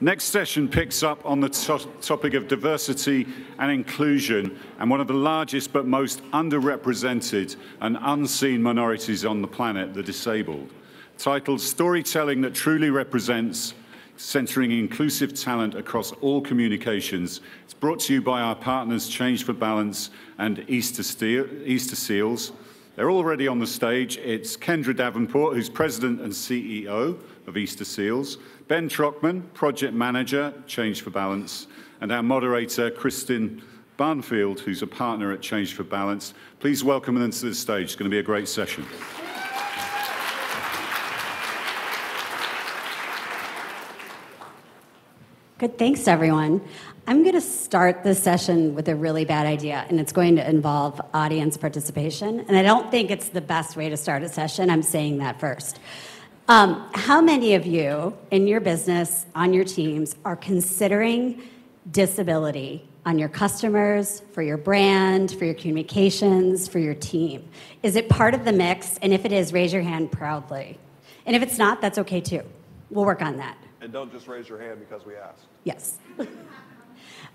Next session picks up on the topic of diversity and inclusion and one of the largest but most underrepresented and unseen minorities on the planet, the disabled. Titled Storytelling That Truly Represents, Centering Inclusive Talent Across All Communications. It's brought to you by our partners Change for Balance and Easterseals. They're already on the stage. It's Kendra Davenport, who's President and CEO of Easterseals, Ben Trockman, Project Manager, Change for Balance, and our moderator, Kristin Barnfield, who's a partner at Change for Balance. Please welcome them to the stage. It's going to be a great session. Good, thanks everyone. I'm going to start this session with a really bad idea, and it's going to involve audience participation. And I don't think it's the best way to start a session. I'm saying that first. How many of you in your business, on your teams, are considering disability on your customers, for your brand, for your communications, for your team? Is it part of the mix? And if it is, raise your hand proudly. And if it's not, that's okay too. We'll work on that. And don't just raise your hand because we asked. Yes.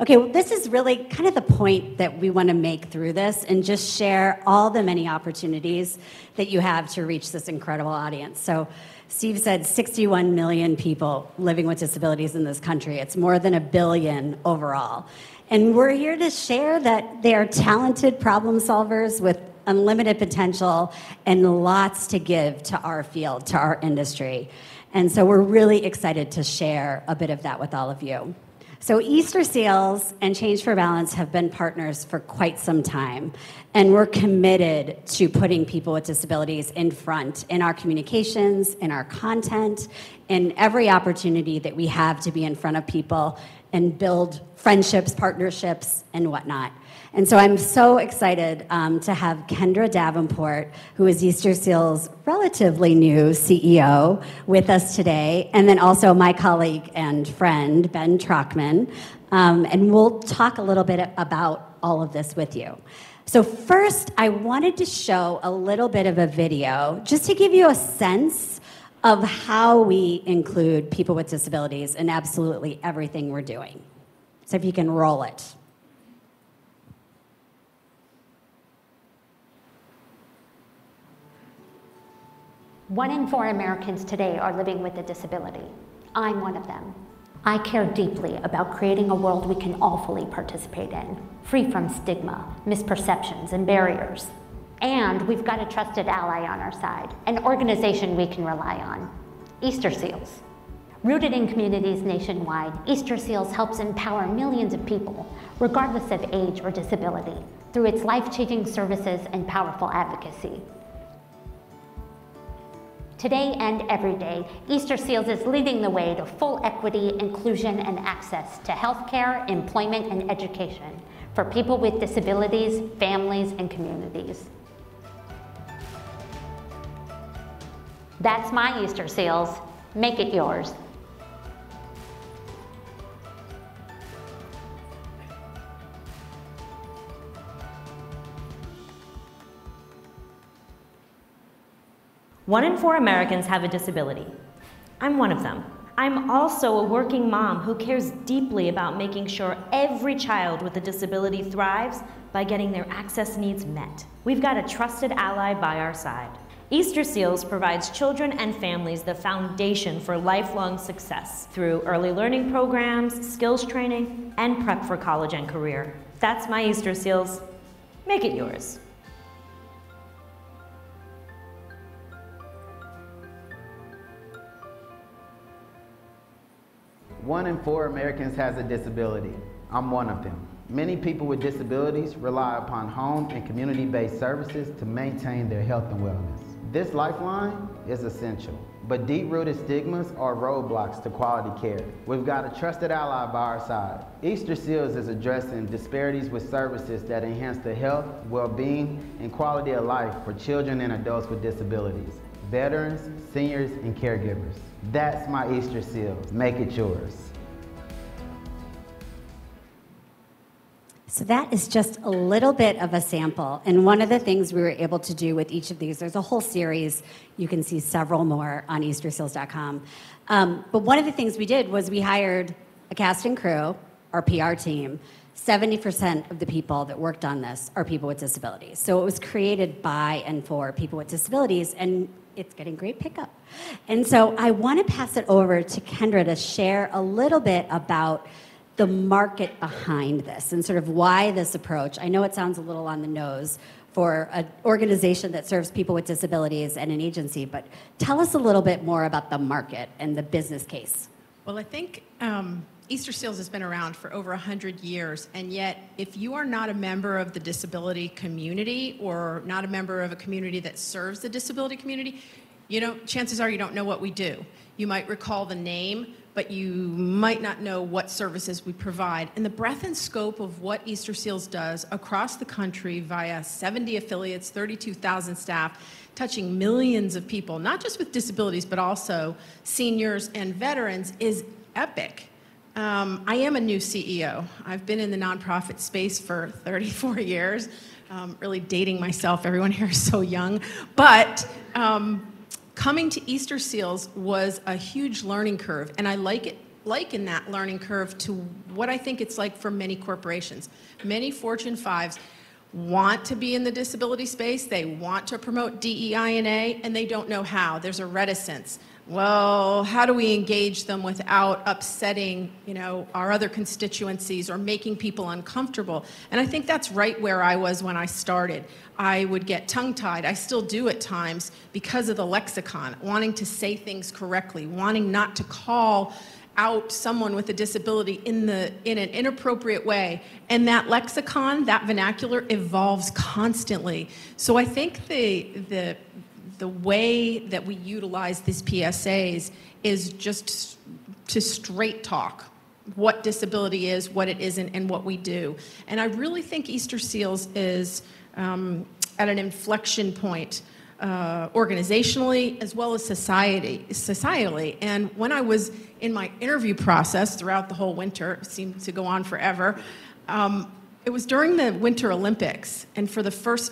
Okay, well, this is really kind of the point that we want to make through this and just share all the many opportunities that you have to reach this incredible audience. So Steve said 61 million people living with disabilities in this country. It's more than 1 billion overall. And we're here to share that they are talented problem solvers with unlimited potential and lots to give to our field, to our industry. And so we're really excited to share a bit of that with all of you. So Easterseals and Change for Balance have been partners for quite some time, and we're committed to putting people with disabilities in front in our communications, in our content, in every opportunity that we have to be in front of people and build friendships, partnerships, and whatnot. And so I'm so excited to have Kendra Davenport, who is Easterseals' relatively new CEO, with us today, and then also my colleague and friend, Ben Trockman. And we'll talk a little bit about all of this with you. So first, I wanted to show a little bit of a video just to give you a sense of how we include people with disabilities in absolutely everything we're doing. So if you can roll it. 1 in 4 Americans today are living with a disability. I'm one of them. I care deeply about creating a world we can all fully participate in, free from stigma, misperceptions, and barriers. And we've got a trusted ally on our side, an organization we can rely on, Easterseals. Rooted in communities nationwide, Easterseals helps empower millions of people, regardless of age or disability, through its life-changing services and powerful advocacy. Today and every day, Easterseals is leading the way to full equity, inclusion, and access to healthcare, employment, and education for people with disabilities, families, and communities. That's my Easterseals. Make it yours. One in 4 Americans have a disability. I'm one of them. I'm also a working mom who cares deeply about making sure every child with a disability thrives by getting their access needs met. We've got a trusted ally by our side. Easterseals provides children and families the foundation for lifelong success through early learning programs, skills training, and prep for college and career. That's my Easterseals. Make it yours. One in 4 Americans has a disability. I'm one of them. Many people with disabilities rely upon home and community-based services to maintain their health and wellness. This lifeline is essential, but deep-rooted stigmas are roadblocks to quality care. We've got a trusted ally by our side. Easterseals is addressing disparities with services that enhance the health, well-being, and quality of life for children and adults with disabilities, veterans, seniors, and caregivers. That's my Easterseals. Make it yours. So that is just a little bit of a sample. And one of the things we were able to do with each of these, there's a whole series. You can see several more on Easterseals.com. But one of the things we did was we hired a cast and crew, our PR team. 70% of the people that worked on this are people with disabilities. So it was created by and for people with disabilities, and it's getting great pickup. And so I want to pass it over to Kendra to share a little bit about the market behind this and sort of why this approach. I know it sounds a little on the nose for an organization that serves people with disabilities and an agency, but tell us a little bit more about the market and the business case. Well, I think Easterseals has been around for over 100 years, and yet if you are not a member of the disability community or not a member of a community that serves the disability community, chances are you don't know what we do. You might recall the name, but you might not know what services we provide. And the breadth and scope of what Easterseals does across the country via 70 affiliates, 32,000 staff, touching millions of people, not just with disabilities, but also seniors and veterans, is epic. I am a new CEO. I've been in the nonprofit space for 34 years, really dating myself. Everyone here is so young. But coming to Easterseals was a huge learning curve, and I liken that learning curve to what I think it's like for many corporations. Many Fortune 5s want to be in the disability space, they want to promote DEI&A, and they don't know how. There's a reticence. Well, how do we engage them without upsetting, our other constituencies or making people uncomfortable? And I think that's right where I was when I started. I would get tongue-tied. I still do at times because of the lexicon, wanting to say things correctly, wanting not to call out someone with a disability in an inappropriate way. And that lexicon, that vernacular evolves constantly. So I think the way that we utilize these PSAs is just to straight talk what disability is, what it isn't, and what we do. And I really think Easterseals is at an inflection point organizationally as well as societally. And when I was in my interview process throughout the whole winter, it seemed to go on forever, it was during the Winter Olympics, and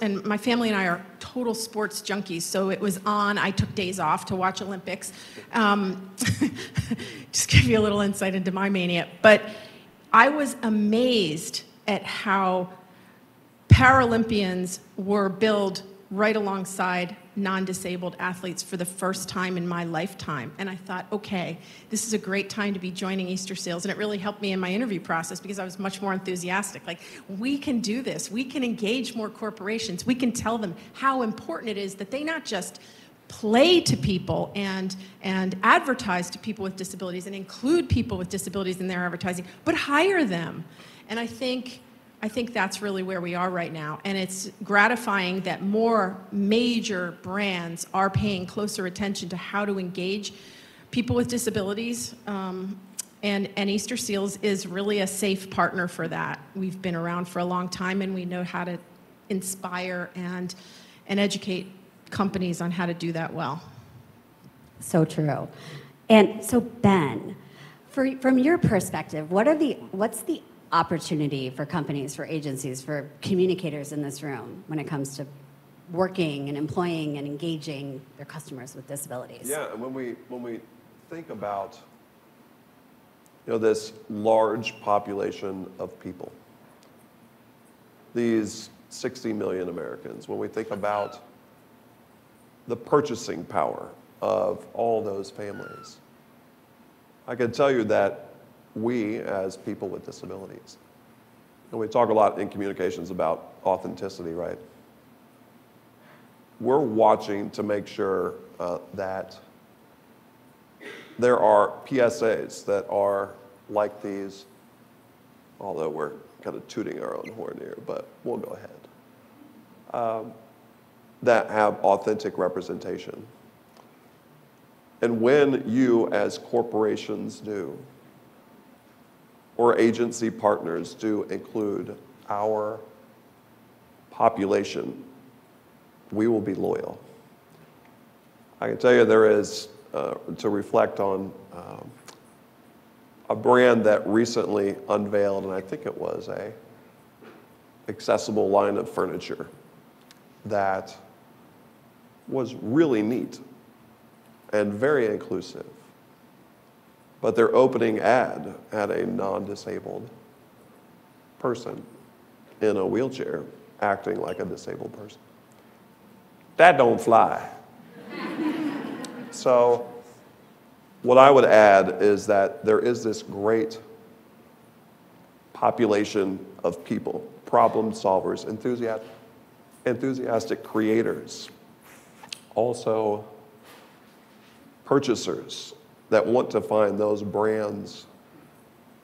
and my family and I are total sports junkies, so it was on. I took days off to watch Olympics. Just give you a little insight into my mania. But I was amazed at how Paralympians were billed right alongside non-disabled athletes for the first time in my lifetime. And I thought, okay, this is a great time to be joining Easterseals. And it really helped me in my interview process because I was much more enthusiastic. Like, we can do this. We can engage more corporations. We can tell them how important it is that they not just play to people and advertise to people with disabilities and include people with disabilities in their advertising, but hire them. And I think that's really where we are right now. And it's gratifying that more major brands are paying closer attention to how to engage people with disabilities. And Easterseals is really a safe partner for that. We've been around for a long time, and we know how to inspire and educate companies on how to do that well. So true. And so, Ben, from your perspective, what's the opportunity for companies, for agencies, for communicators in this room when it comes to working and employing and engaging their customers with disabilities? Yeah, and when we think about this large population of people, these 60 million Americans, when we think about the purchasing power of all those families, I can tell you that we, as people with disabilities, and we talk a lot in communications about authenticity, right? We're watching to make sure that there are PSAs that are like these, although we're kind of tooting our own horn here, but we'll go ahead, that have authentic representation. And when you, as corporations do, or agency partners do include our population, we will be loyal. I can tell you there is, to reflect on a brand that recently unveiled, and I think it was accessible line of furniture that was really neat and very inclusive. But their opening ad had a non-disabled person in a wheelchair acting like a disabled person. That don't fly. So what I would add is that there is this great population of people, problem solvers, enthusiastic creators, also purchasers that want to find those brands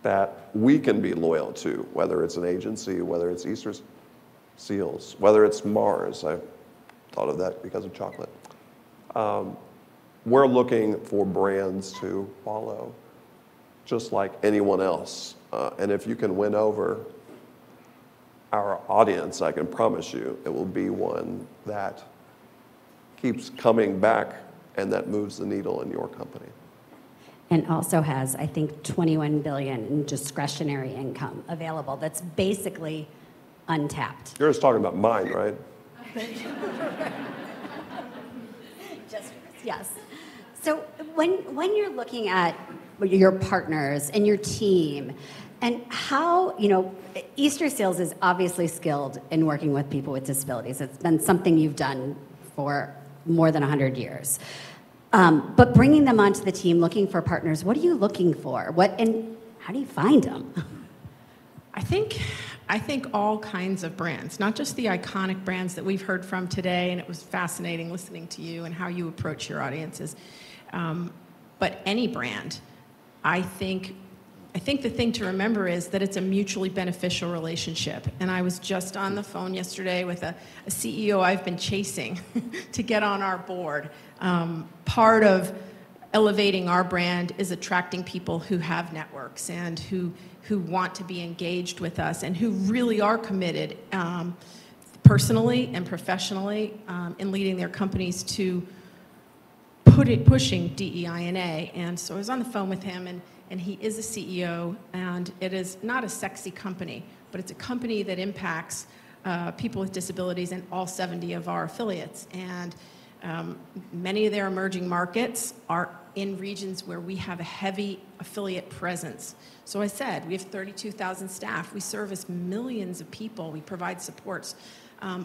that we can be loyal to, whether it's an agency, whether it's Easterseals, whether it's Mars. I thought of that because of chocolate. We're looking for brands to follow, just like anyone else. And if you can win over our audience, I can promise you it will be one that keeps coming back and that moves the needle in your company. And also has, I think, $21 billion in discretionary income available that's basically untapped. You're just talking about mine, right? Yes. So when you're looking at your partners and your team, and how, Easterseals is obviously skilled in working with people with disabilities. It's been something you've done for more than 100 years. But bringing them onto the team, looking for partners, what are you looking for? And how do you find them? I think all kinds of brands, not just the iconic brands that we've heard from today, and it was fascinating listening to you and how you approach your audiences, but any brand. I think the thing to remember is that it's a mutually beneficial relationship. And I was just on the phone yesterday with a CEO I've been chasing to get on our board. Part of elevating our brand is attracting people who have networks and who want to be engaged with us and who really are committed personally and professionally in leading their companies to pushing DEI&A. And so I was on the phone with him, and he is a CEO, and it is not a sexy company, but it's a company that impacts people with disabilities in all 70 of our affiliates. And many of their emerging markets are in regions where we have a heavy affiliate presence. So I said, we have 32,000 staff. We service millions of people. We provide supports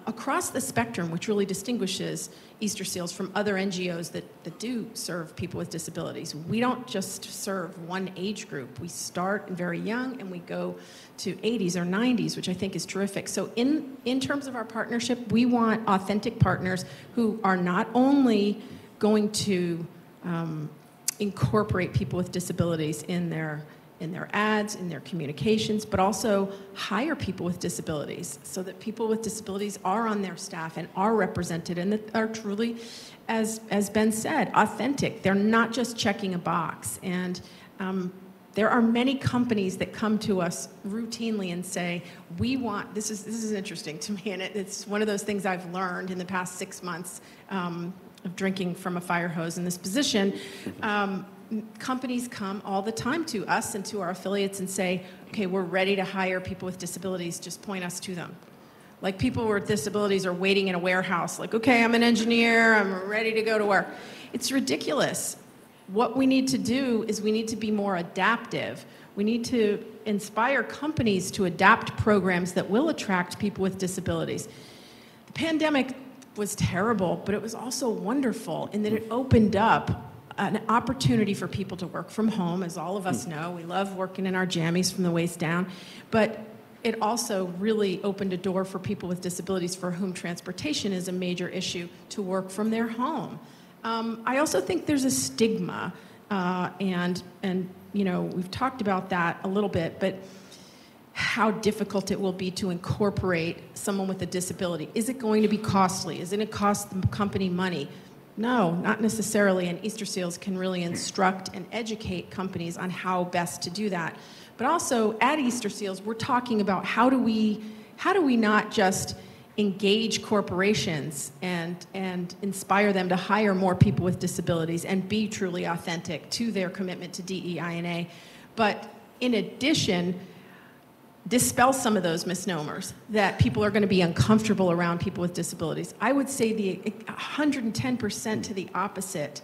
across the spectrum, which really distinguishes Easterseals from other NGOs that do serve people with disabilities. We don't just serve one age group. We start very young and we go to 80s or 90s, which I think is terrific. So in terms of our partnership, we want authentic partners who are not only going to incorporate people with disabilities in their ads, in their communications, but also hire people with disabilities so that people with disabilities are on their staff and are represented and that are truly, as Ben said, authentic. They're not just checking a box. And there are many companies that come to us routinely and say, we want, this is interesting to me, and it's one of those things I've learned in the past 6 months of drinking from a fire hose in this position. Companies come all the time to us and to our affiliates and say, okay, we're ready to hire people with disabilities, just point us to them. Like people with disabilities are waiting in a warehouse, like, okay, I'm an engineer, I'm ready to go to work. It's ridiculous. What we need to do is we need to be more adaptive. We need to inspire companies to adapt programs that will attract people with disabilities. The pandemic was terrible, but it was also wonderful in that it opened up an opportunity for people to work from home, as all of us know. We love working in our jammies from the waist down, but it also really opened a door for people with disabilities for whom transportation is a major issue to work from their home. I also think there's a stigma, and we've talked about that a little bit, but how difficult it will be to incorporate someone with a disability. Is it going to be costly? Is it going to cost the company money? No, not necessarily, and Easterseals can really instruct and educate companies on how best to do that. But also, at Easterseals, we're talking about how do we not just engage corporations and inspire them to hire more people with disabilities and be truly authentic to their commitment to DEI&A, but in addition, dispel some of those misnomers that people are going to be uncomfortable around people with disabilities. I would say the 110% to the opposite.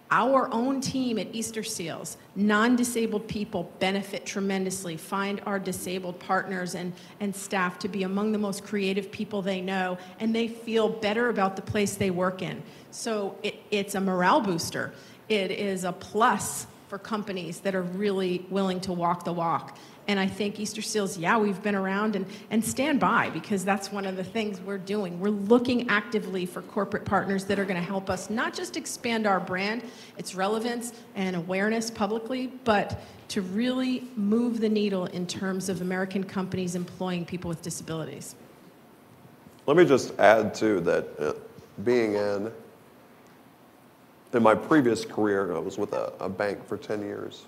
Our own team at Easterseals, non-disabled people benefit tremendously, find our disabled partners and staff to be among the most creative people they know, and they feel better about the place they work in. So it's a morale booster. It is a plus for companies that are really willing to walk the walk. And I think Easterseals, yeah, we've been around and stand by, because that's one of the things we're doing. We're looking actively for corporate partners that are going to help us not just expand our brand, its relevance and awareness publicly, but to really move the needle in terms of American companies employing people with disabilities. Let me just add, too, that being in my previous career, I was with a bank for 10 years,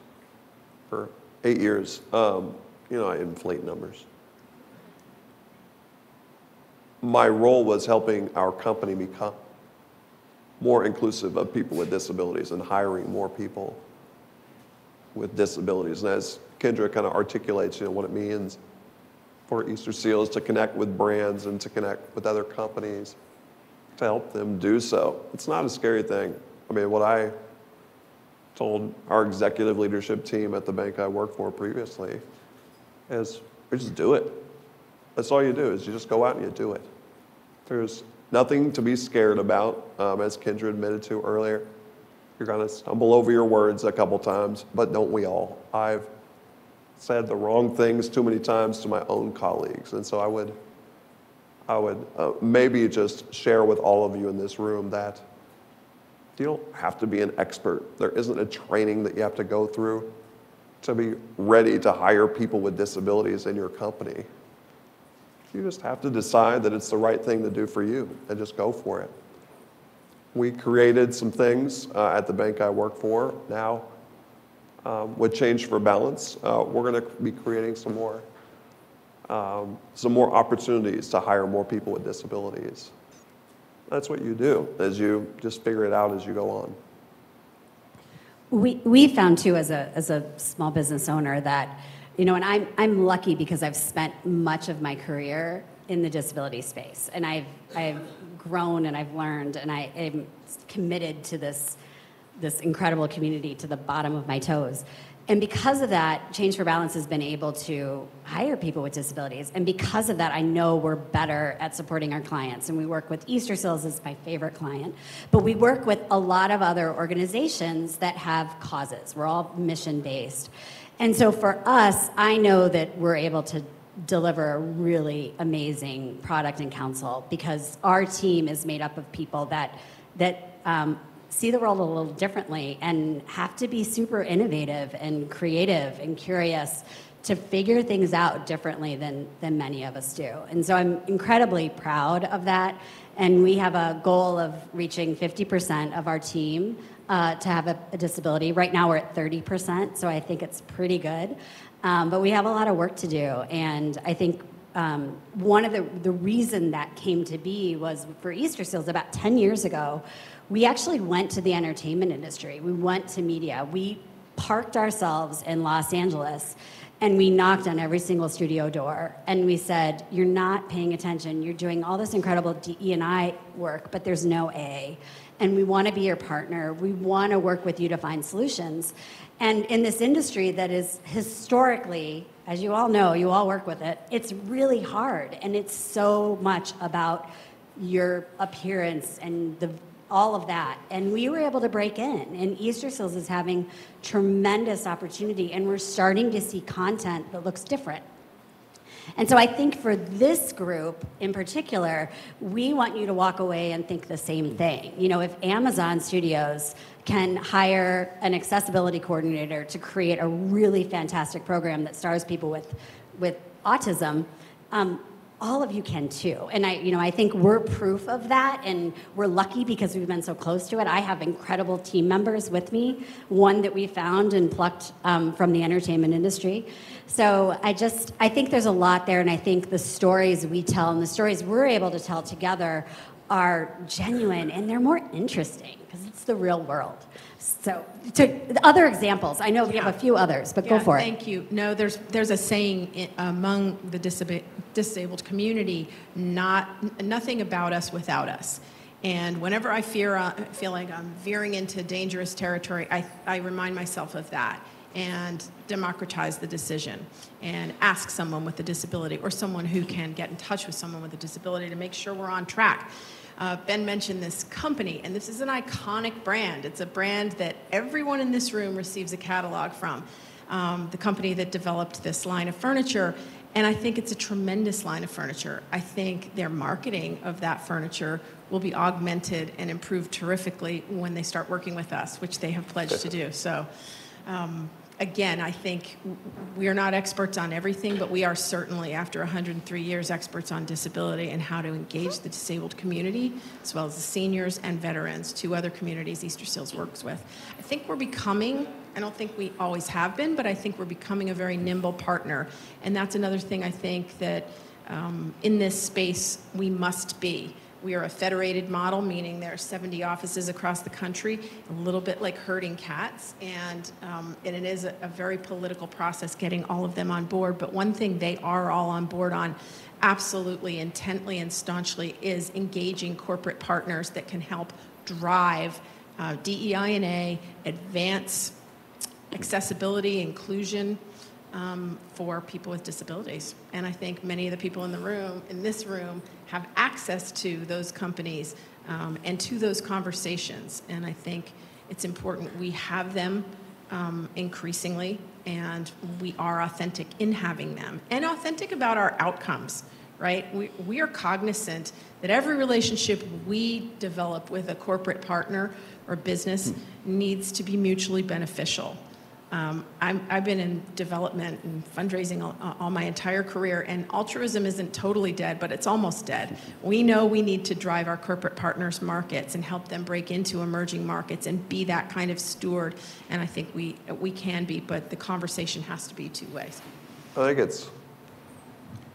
for 8 years. I inflate numbers. My role was helping our company become more inclusive of people with disabilities and hiring more people with disabilities. And as Kendra kind of articulates, what it means for Easterseals to connect with brands and to connect with other companies to help them do so. It's not a scary thing. I mean, what I told our executive leadership team at the bank I worked for previously is we just do it. That's all you do, is you just go out and you do it. There's nothing to be scared about, as Kendra admitted to earlier. You're going to stumble over your words a couple times, but don't we all? I've said the wrong things too many times to my own colleagues, and so I would maybe just share with all of you in this room that you don't have to be an expert. There isn't a training that you have to go through to be ready to hire people with disabilities in your company. You just have to decide that it's the right thing to do for you and just go for it. We created some things at the bank I work for. Now, with Change for Balance, we're going to be creating some more opportunities to hire more people with disabilities. That's what you do, is you just figure it out as you go on. We found too, as a small business owner, that, and I'm lucky because I've spent much of my career in the disability space, and I've grown and I've learned, and I am committed to this incredible community to the bottom of my toes. And because of that, Change for Balance has been able to hire people with disabilities. And because of that, I know we're better at supporting our clients. And we work with Easterseals, is my favorite client. But we work with a lot of other organizations that have causes. We're all mission-based. And so for us, I know that we're able to deliver a really amazing product and counsel, because our team is made up of people that see the world a little differently and have to be super innovative and creative and curious to figure things out differently than many of us do. And so I'm incredibly proud of that. And we have a goal of reaching 50% of our team to have a disability. Right now we're at 30%, so I think it's pretty good. But we have a lot of work to do. And I think one of the reason that came to be was for Easterseals about 10 years ago. We actually went to the entertainment industry. We went to media. We parked ourselves in Los Angeles, and we knocked on every single studio door. And we said, you're not paying attention. You're doing all this incredible DE&I work, but there's no A. And we want to be your partner. We want to work with you to find solutions. And in this industry that is historically, as you all know, you all work with it, it's really hard. And it's so much about your appearance and all of that. And we were able to break in. And Easterseals is having tremendous opportunity. And we're starting to see content that looks different. And so I think for this group in particular, we want you to walk away and think the same thing. If Amazon Studios can hire an accessibility coordinator to create a really fantastic program that stars people with autism, all of you can too. And I think we're proof of that, and we're lucky because we've been so close to it. I have incredible team members with me, one that we found and plucked from the entertainment industry. So I think there's a lot there, and I think the stories we tell and the stories we're able to tell together are genuine and they're more interesting because it's the real world. So, to other examples, I know we have a few others, but go for it. Thank you. No, there's a saying among the disabled community, nothing about us without us. And whenever I feel like I'm veering into dangerous territory, I remind myself of that and democratize the decision and ask someone with a disability or someone who can get in touch with someone with a disability to make sure we're on track. Ben mentioned this company, and this is an iconic brand. It's a brand that everyone in this room receives a catalog from, the company that developed this line of furniture. And I think it's a tremendous line of furniture. I think their marketing of that furniture will be augmented and improved terrifically when they start working with us, which they have pledged to do. So, again, I think we are not experts on everything, but we are certainly, after 103 years, experts on disability and how to engage the disabled community, as well as the seniors and veterans, two other communities Easterseals works with. I think we're becoming, I don't think we always have been, but I think we're becoming a very nimble partner. And that's another thing I think that in this space we must be. We are a federated model, meaning there are 70 offices across the country, a little bit like herding cats, and it is a very political process getting all of them on board. But one thing they are all on board on absolutely intently and staunchly is engaging corporate partners that can help drive DEI&A, advance accessibility, inclusion for people with disabilities. And I think many of the people in this room, have access to those companies and to those conversations. And I think it's important we have them increasingly, and we are authentic in having them, and authentic about our outcomes, right? We are cognizant that every relationship we develop with a corporate partner or business needs to be mutually beneficial. I've been in development and fundraising all my entire career, and altruism isn't totally dead, but it's almost dead. We know we need to drive our corporate partners' markets and help them break into emerging markets and be that kind of steward, and I think we can be, but the conversation has to be two ways. I think it's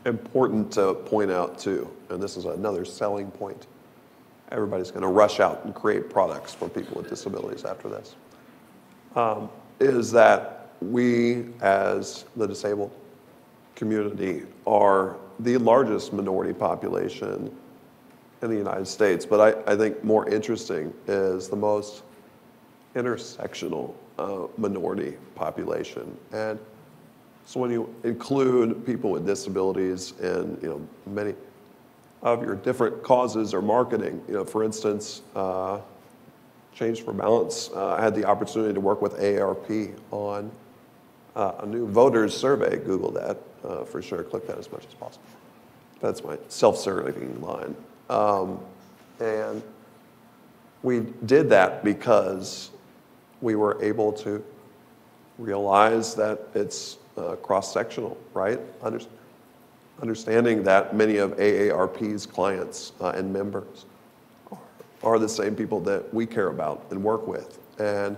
important to point out, too, and this is another selling point. Everybody's going to rush out and create products for people with disabilities after this. Is that we, as the disabled community, are the largest minority population in the United States. But I think more interesting is the most intersectional minority population. And so when you include people with disabilities in many of your different causes or marketing, for instance, Change for Balance, I had the opportunity to work with AARP on a new voters survey. Google that for sure. Click that as much as possible. That's my self-serving line. And we did that because we were able to realize that it's cross-sectional, right? Understanding that many of AARP's clients and members are the same people that we care about and work with. And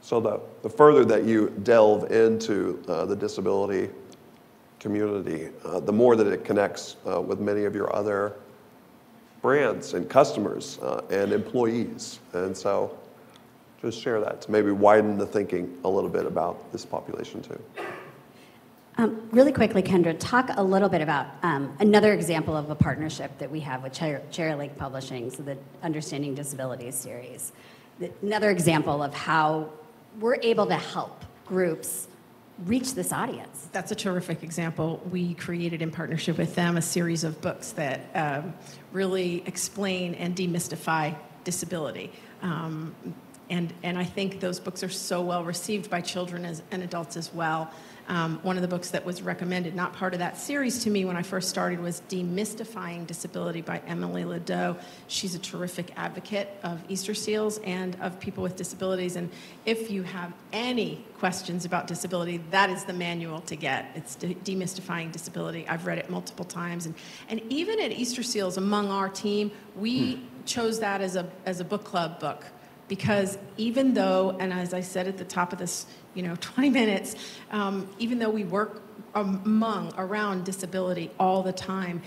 so the further that you delve into the disability community, the more that it connects with many of your other brands and customers and employees. And so just share that to maybe widen the thinking a little bit about this population too. Really quickly, Kendra, talk a little bit about another example of a partnership that we have with Cherry Lake Publishing, so the Understanding Disabilities series. Another example of how we're able to help groups reach this audience. That's a terrific example. We created in partnership with them a series of books that really explain and demystify disability. And I think those books are so well received by children and adults as well. One of the books that was recommended, not part of that series to me when I first started, was Demystifying Disability by Emily Ladeau. She's a terrific advocate of Easterseals and of people with disabilities. And if you have any questions about disability, that is the manual to get. It's Demystifying Disability. I've read it multiple times. And even at Easterseals, among our team, we chose that as a book club book. Because even though, and as I said at the top of this 20 minutes, even though we work around disability all the time,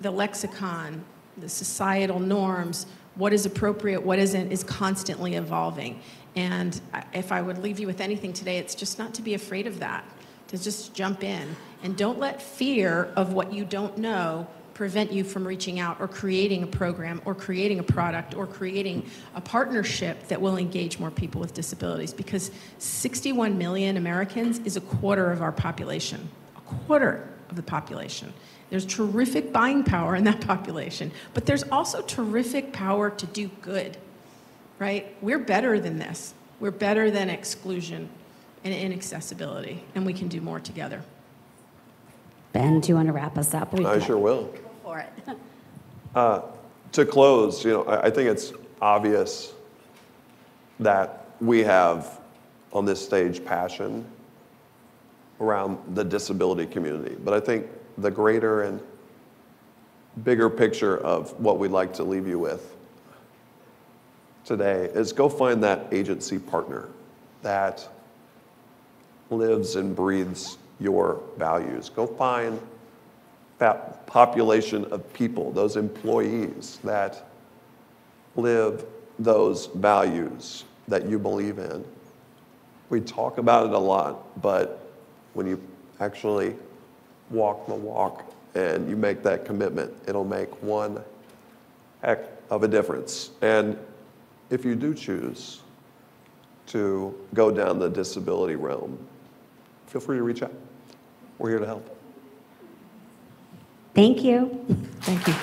the lexicon the societal norms, what is appropriate, what isn't, is constantly evolving. And if I would leave you with anything today, it's just not to be afraid of that, to just jump in. And don't let fear of what you don't know prevent you from reaching out or creating a program or creating a product or creating a partnership that will engage more people with disabilities, because 61 million Americans is a quarter of our population, a quarter of the population. There's terrific buying power in that population, but there's also terrific power to do good, right? We're better than this. We're better than exclusion and inaccessibility, and we can do more together. Ben, do you want to wrap us up? I sure will. Go for it. To close, I think it's obvious that we have on this stage passion around the disability community. But I think the greater and bigger picture of what we'd like to leave you with today is go find that agency partner that lives and breathes your values. Go find that population of people, those employees that live those values that you believe in. We talk about it a lot, but when you actually walk the walk and you make that commitment, it'll make one heck of a difference. And if you do choose to go down the disability realm, feel free to reach out. We're here to help. Thank you. Thank you.